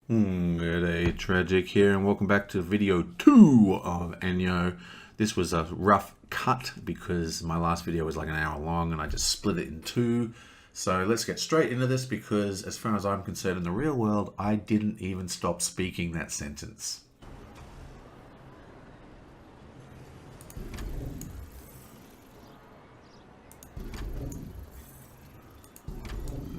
Good day, Tragic here, and welcome back to video 2 of Anno. This was a rough cut because my last video was like an hour long and I just split it in two. So let's get straight into this because as far as I'm concerned in the real world, I didn't even stop speaking that sentence.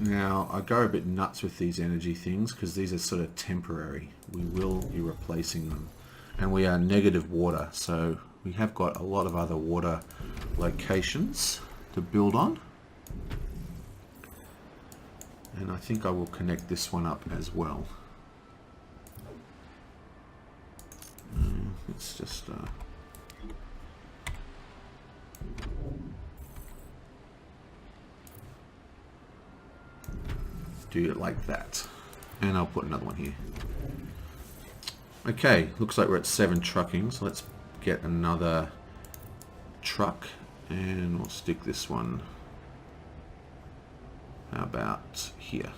Now, I go a bit nuts with these energy things because these are sort of temporary. We will be replacing them. And we are negative water, so we have got a lot of other water locations to build on. And I think I will connect this one up as well. It's just... do it like that, and I'll put another one here. Okay, looks like we're at 7 trucking, so let's get another truck and we'll stick this one, how about here?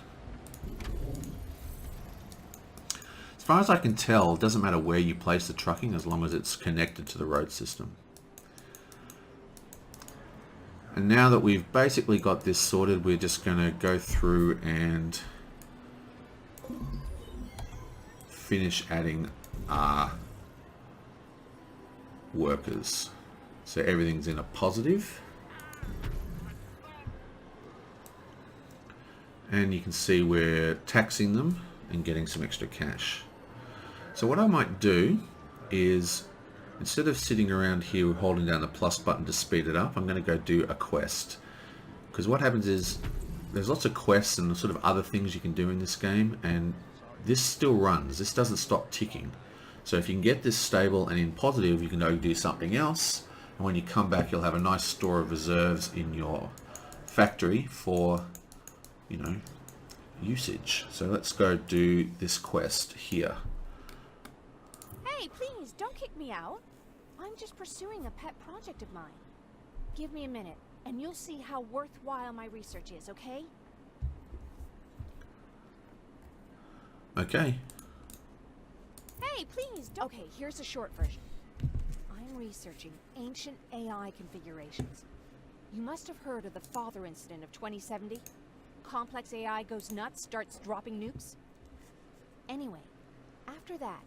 As far as I can tell, it doesn't matter where you place the trucking as long as it's connected to the road system. And now that we've basically got this sorted, we're just going to go through and finish adding our workers. So everything's in a positive. And you can see we're taxing them and getting some extra cash. So what I might do is, instead of sitting around here holding down the plus button to speed it up, I'm going to go do a quest. Because what happens is, there's lots of quests and sort of other things you can do in this game, and this still runs. This doesn't stop ticking. So if you can get this stable and in positive, you can go do something else, and when you come back you'll have a nice store of reserves in your factory for, you know, usage. So let's go do this quest here. Hey, please, don't kick me out. I'm just pursuing a pet project of mine. Give me a minute, and you'll see how worthwhile my research is, okay? Okay. Hey, please, don't... Okay, here's a short version. I'm researching ancient AI configurations. You must have heard of the father incident of 2070. Complex AI goes nuts, starts dropping nukes. Anyway, after that,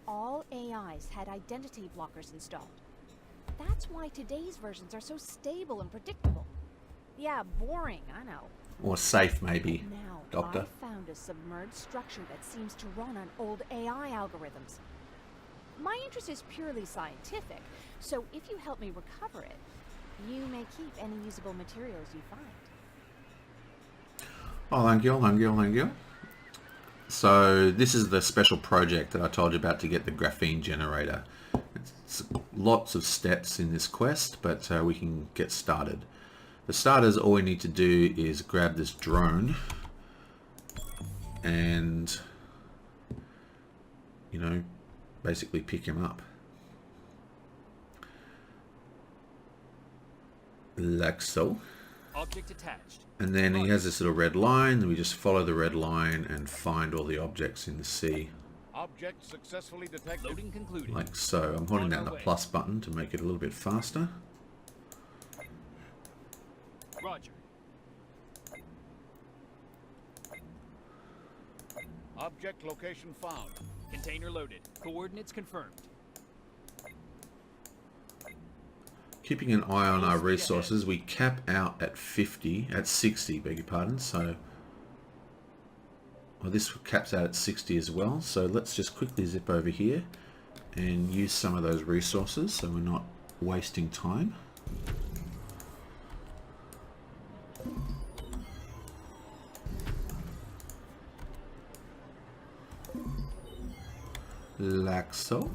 all AIs had identity blockers installed. That's why today's versions are so stable and predictable. Yeah, boring, I know. Or safe, maybe, now, Doctor. I found a submerged structure that seems to run on old AI algorithms. My interest is purely scientific, so if you help me recover it, you may keep any usable materials you find. Oh, thank you, thank you, thank you. So this is the special project that I told you about to get the graphene generator. It's lots of steps in this quest, but we can get started. For starters, all we need to do is grab this drone and, you know, basically pick him up. Like so. Object attached. And then he has this little red line, and we just follow the red line and find all the objects in the sea. Object successfully detected. Loading concluded. Like so. I'm holding down the plus button to make it a little bit faster. Roger. Object location found. Container loaded. Coordinates confirmed. Keeping an eye on our resources, we cap out at 60, beg your pardon, so well, this caps out at 60 as well, so let's just quickly zip over here and use some of those resources so we're not wasting time. Like so.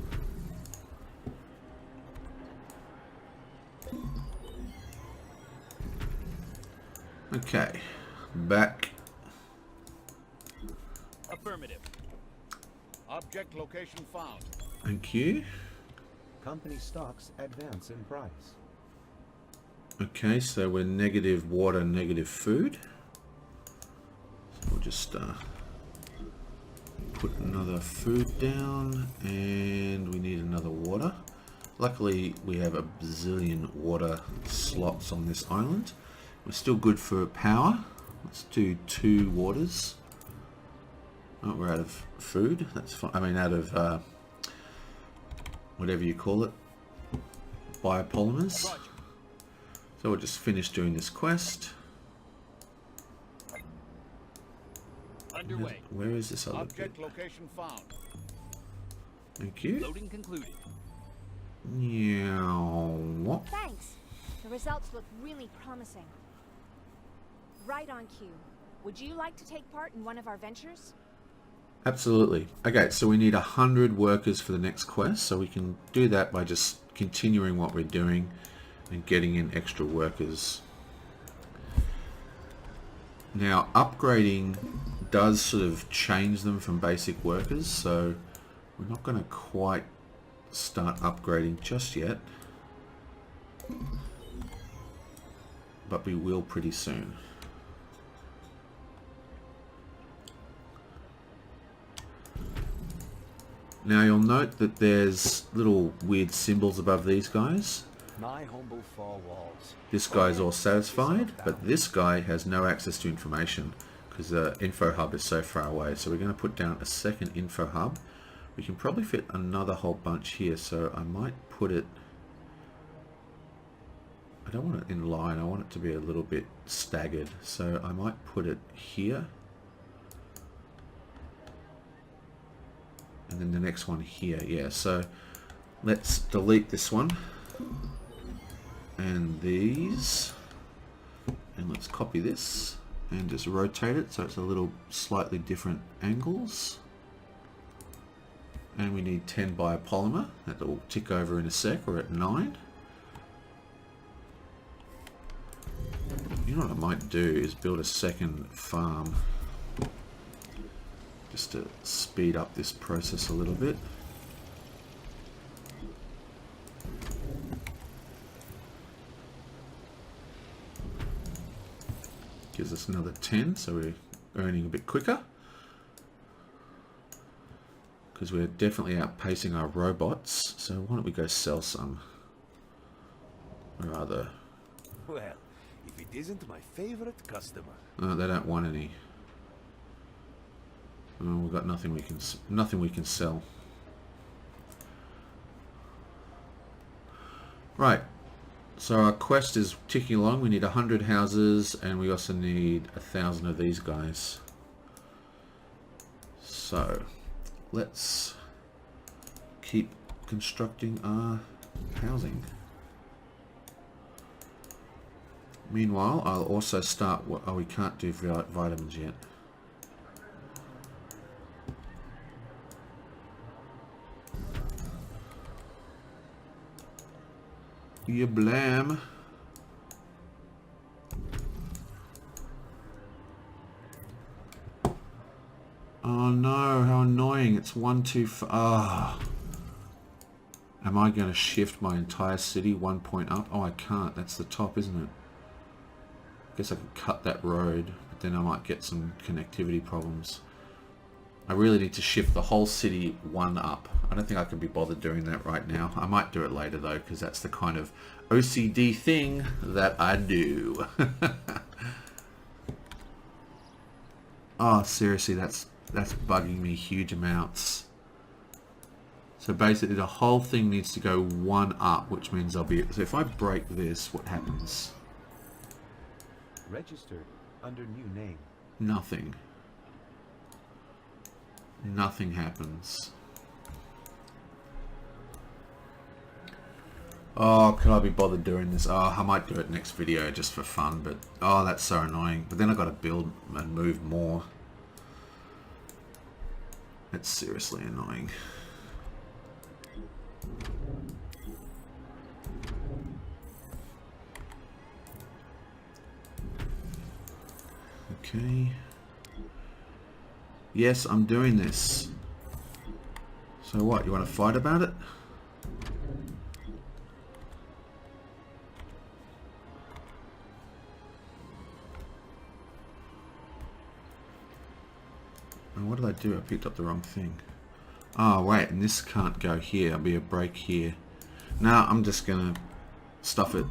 Okay, back. Affirmative. Object location found. Thank you. Company stocks advance in price. Okay, so we're negative water, negative food. So we'll just put another food down, and we need another water. Luckily, we have a bazillion water slots on this island. We're still good for power. Let's do 2 waters. Oh, we're out of food. That's fine. I mean, out of whatever you call it, biopolymers. So we'll just finish doing this quest. Underway. Where is this other Object bit? location found. Thank you. Loading concluded. Yeah. Thanks. The results look really promising. Right on cue. Would you like to take part in one of our ventures? Absolutely. Okay, so we need 100 workers for the next quest, so we can do that by just continuing what we're doing and getting in extra workers. Now, upgrading does sort of change them from basic workers, so we're not going to quite start upgrading just yet, but we will pretty soon. Now you'll note that there's little weird symbols above these guys. My humble four walls. This guy's all satisfied, but this guy has no access to information because the info hub is so far away. So we're going to put down a second info hub. We can probably fit another whole bunch here, so I might put it... I don't want it in line, I want it to be a little bit staggered. So I might put it here. And then the next one here, yeah. So let's delete this one. And these. And let's copy this. And just rotate it so it's a little slightly different angles. And we need 10 biopolymer. That will tick over in a sec. We're at 9. You know what I might do is build a second farm. Just to speed up this process a little bit. Gives us another 10, so we're earning a bit quicker. Because we're definitely outpacing our robots, so why don't we go sell some? Or rather... Well, if it isn't my favorite customer. they don't want any. Oh, we've got nothing we can sell. Right. So our quest is ticking along. We need 100 houses, and we also need 1,000 of these guys. So let's keep constructing our housing. Meanwhile, I'll also start. Oh, we can't do vitamins yet. You blam. Oh no, how annoying. It's 1, 2, 5. Ah. Am I going to shift my entire city 1 point up? Oh, I can't. That's the top, isn't it? I guess I could cut that road, but then I might get some connectivity problems. I really need to shift the whole city 1 up. I don't think I can be bothered doing that right now. I might do it later though, because that's the kind of OCD thing that I do. Oh, seriously, that's bugging me huge amounts. So basically the whole thing needs to go 1 up, which means I'll be... So if I break this, what happens? Registered under new name. Nothing. Nothing happens. Oh, can I be bothered doing this? Oh, I might do it next video just for fun, but oh, that's so annoying. But then I've got to build and move more. It's seriously annoying. Okay. Yes, I'm doing this. So what, you want to fight about it? Oh, what did I do? I picked up the wrong thing. Oh, wait, and this can't go here. There'll be a break here. Now I'm just going to stuff it.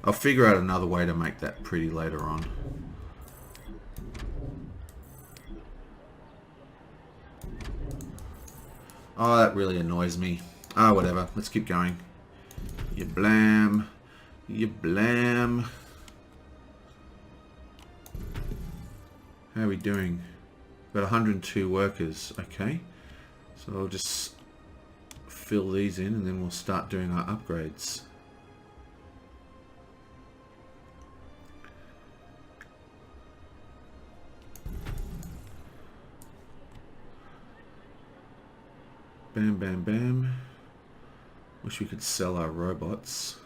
I'll figure out another way to make that pretty later on. Oh, that really annoys me. Ah, whatever. Let's keep going. You blam. You blam. How are we doing? Got 102 workers. Okay. So I'll just fill these in and then we'll start doing our upgrades. Bam, bam, bam. Wish we could sell our robots.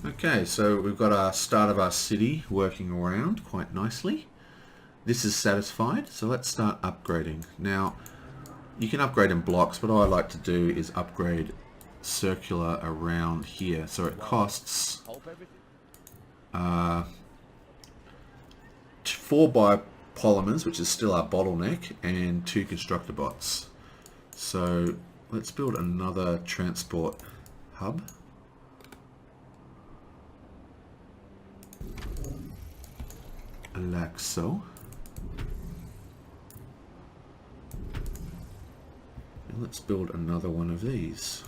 Okay, so we've got our start of our city working around quite nicely. This is satisfied, so let's start upgrading. Now, you can upgrade in blocks, but what I like to do is upgrade circular around here. So it costs 4 biopolymers, which is still our bottleneck, and 2 constructor bots. So let's build another transport hub. Like so. And let's build another one of these.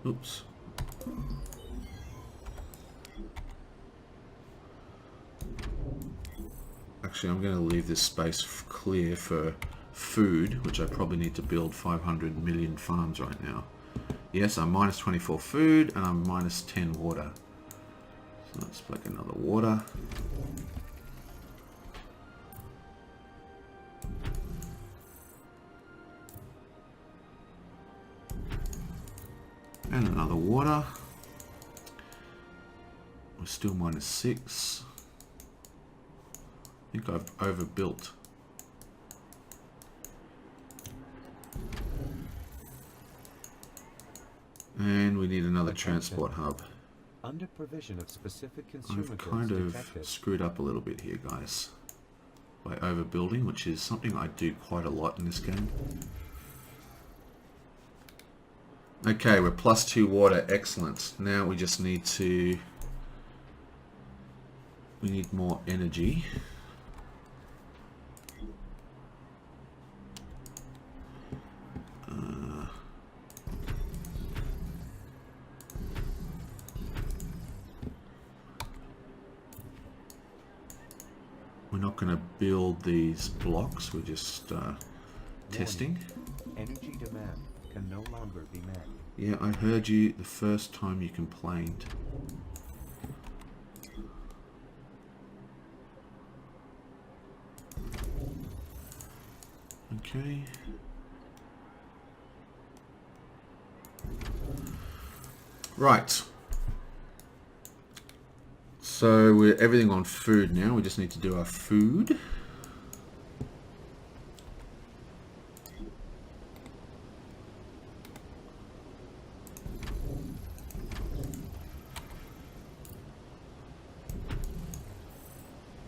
Oops. Actually, I'm going to leave this space clear for food, which I probably need to build 500 million farms right now. Yes, I'm minus 24 food and I'm minus 10 water. So let's make another water. And another water. We're still minus 6. I think I've overbuilt. And we need another transport hub. Under provision of specific consumer I've goods kind of detected. screwed up a little bit here, guys, by overbuilding, which is something I do quite a lot in this game. Okay, we're plus 2 water, excellent. Now we just need to... we need more energy. We're not going to build these blocks, we're just testing. Energy demand can no longer be met. Yeah, I heard you the first time you complained. Okay. Right. So we're everything on food now. We just need to do our food.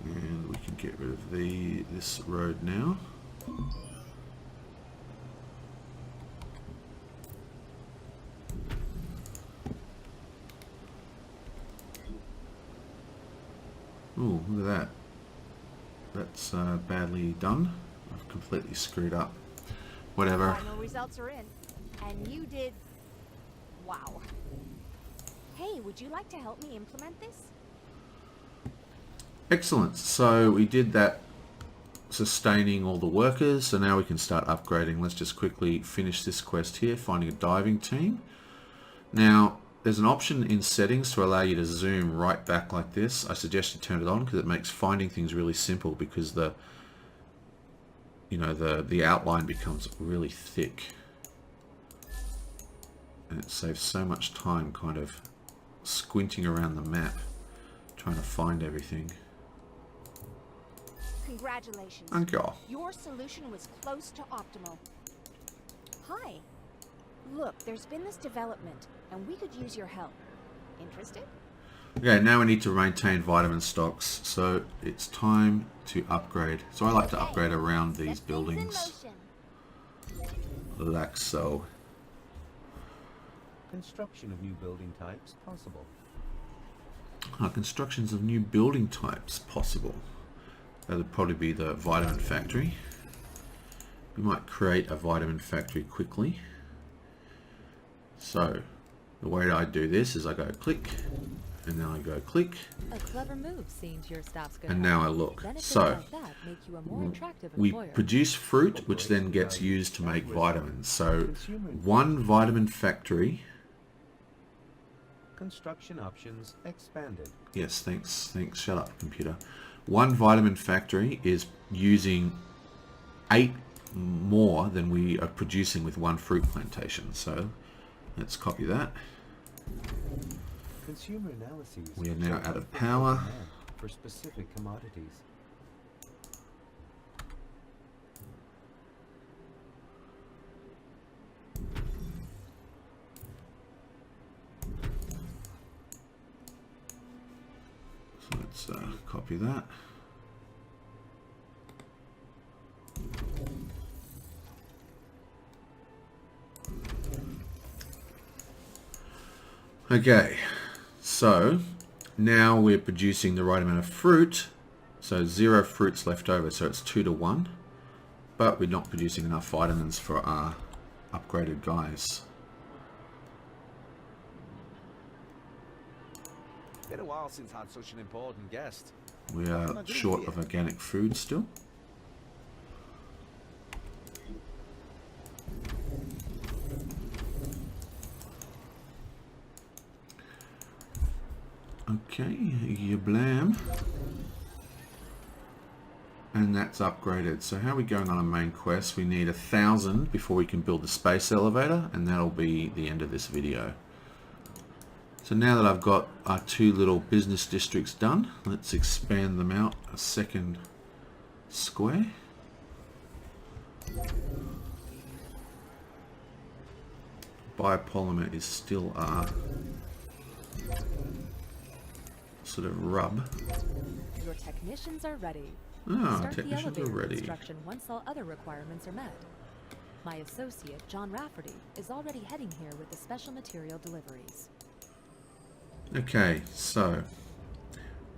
And we can get rid of this road now. Oh, look at that. That's badly done. I've completely screwed up. Whatever. Final results are in. And you did... wow. Hey, would you like to help me implement this? Excellent. So we did that, sustaining all the workers. So now we can start upgrading. Let's just quickly finish this quest here, finding a diving team. Now, there's an option in settings to allow you to zoom right back like this. I suggest you turn it on because it makes finding things really simple, because the outline becomes really thick. And it saves so much time kind of squinting around the map Trying to find everything. Congratulations. Okay. Your solution was close to optimal. Hi. Look, there's been this development, and we could use your help. Interested? Okay, now we need to maintain vitamin stocks, so it's time to upgrade. So I like to upgrade around these buildings, like so. Construction of new building types possible. Constructions of new building types possible. That would probably be the vitamin factory. We might create a vitamin factory quickly. So the way I do this is I go click, and then I go click, A clever move, seeing to your staff's good and health. now I look. Benefits So like that make you a more attractive we employer. produce fruit, which then gets used to make vitamins. So one vitamin factory. Construction options expanded. Yes, thanks. Shut up, computer. One vitamin factory is using 8 more than we are producing with one fruit plantation. So let's copy that. Consumer analyses. We are now show out of unfulfilled power. demand for specific commodities. So let's copy that. Okay, so now we're producing the right amount of fruit, so 0 fruits left over, so it's 2 to 1, but we're not producing enough vitamins for our upgraded guys. Been a while since I had such an important guest. We are short of organic food still. Okay, you blam. And that's upgraded. So how are we going on a main quest? We need 1,000 before we can build the space elevator, and that'll be the end of this video. So now that I've got our 2 little business districts done, let's expand them out a second square. Biopolymer is still our sort of rub. Your technicians are ready. Ah, Start the technicians are elevator ready. construction once all other requirements are met. My associate, John Rafferty, is already heading here with the special material deliveries. Okay, so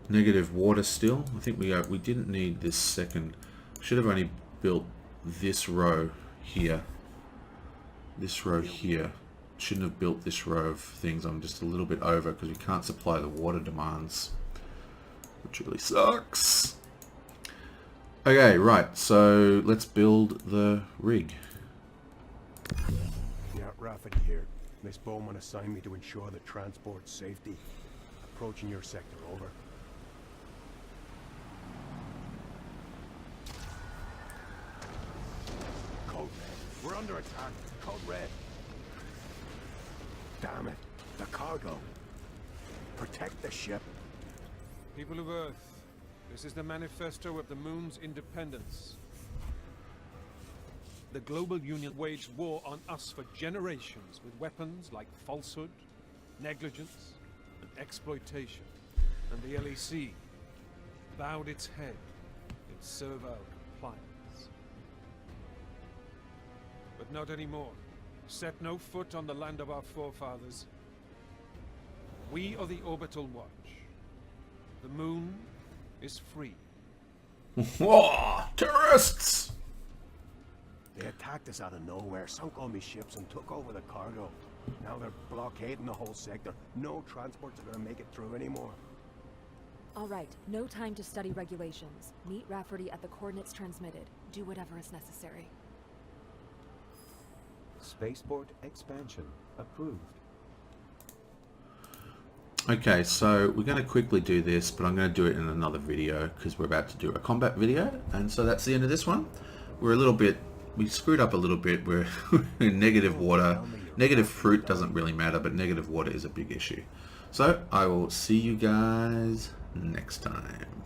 negative water still. I think we didn't need this second. Should have only built this row here. This row here. Shouldn't have built this row of things. I'm just a little bit over because we can't supply the water demands, which really sucks. Okay, right. So let's build the rig. Yeah, Rafferty here. Miss Bowman assigned me to ensure the transport safety. Approaching your sector, over. Code red. We're under attack. Code red. Damn it. The cargo. Protect the ship. People of Earth, this is the manifesto of the Moon's independence. The global union waged war on us for generations with weapons like falsehood, negligence, and exploitation. And the LEC bowed its head in servile compliance. But not anymore. Set no foot on the land of our forefathers. We are the Orbital Watch. The Moon is free. Whoa, terrorists! They attacked us out of nowhere, sunk all my ships, and took over the cargo. Now they're blockading the whole sector. No transports are gonna make it through anymore. All right, no time to study regulations. Meet Rafferty at the coordinates transmitted. Do whatever is necessary. Spaceport expansion approved. Okay, so we're going to quickly do this, but I'm going to do it in another video because we're about to do a combat video, and so that's the end of this one. We screwed up a little bit. We're in negative water. Negative fruit doesn't really matter, but negative water is a big issue. So I will see you guys next time.